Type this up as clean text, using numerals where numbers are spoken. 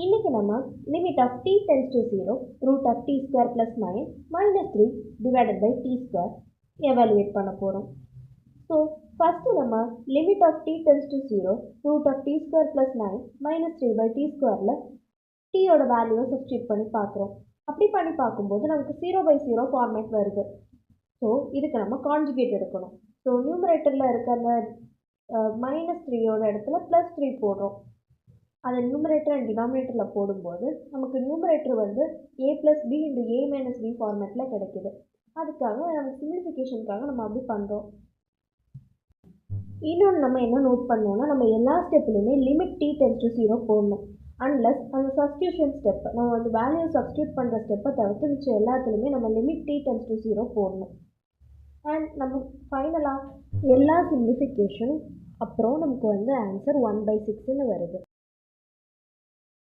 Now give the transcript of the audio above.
இன்றைக்கி நம்ம limit of t tends to 0 root of t square plus 9 minus 3 divided by t ஸ்கொயர் evaluate பண்ண போகிறோம். ஸோ ஃபஸ்ட்டு நம்ம limit of t tends to 0 root of t square plus 9 minus 3 by t ஸ்கொயரில் டீயோட வேல்யூவை substitute பண்ணி பார்க்குறோம். அப்படி பண்ணி பார்க்கும்போது நமக்கு 0/0 ஃபார்மேட் வருது. ஸோ இதுக்கு நம்ம கான்ஜுகேட் எடுக்கணும். ஸோ நியூமரேட்டரில் இருக்க அந்த மைனஸ் 3யோட இடத்துல ப்ளஸ் 3 போடுறோம். அதை நியூமரேட்டர் அண்ட் டினாமினேட்டரில் போடும்போது நமக்கு நியூமரேட்டர் வந்து a + b × a - b ஃபார்மேட்டில் கிடைக்கிது. அதுக்காக நம்ம சிம்பிளிஃபிகேஷனுக்காக நம்ம அப்படி பண்ணுறோம். இன்னொன்று நம்ம என்ன நோட் பண்ணோம்னா, நம்ம எல்லா ஸ்டெப்லையுமே லிமிட் t டென்ஸ் டு 0 போடணும். அன்லஸ் அந்த சப்ஸ்டியூஷன் ஸ்டெப் நம்ம வந்து வேல்யூ சப்ஸ்டியூட் பண்ணுற ஸ்டெப்பை தவிர்த்து மிச்சம் எல்லாத்துலேயுமே நம்ம லிமிட் t டென்ஸ் டு 0 போடணும். அண்ட் நம்ம ஃபைனலாக எல்லா சிம்பிளிஃபிகேஷனும் அப்புறம் நமக்கு வந்து ஆன்சர் 1/6ன்னு வருது.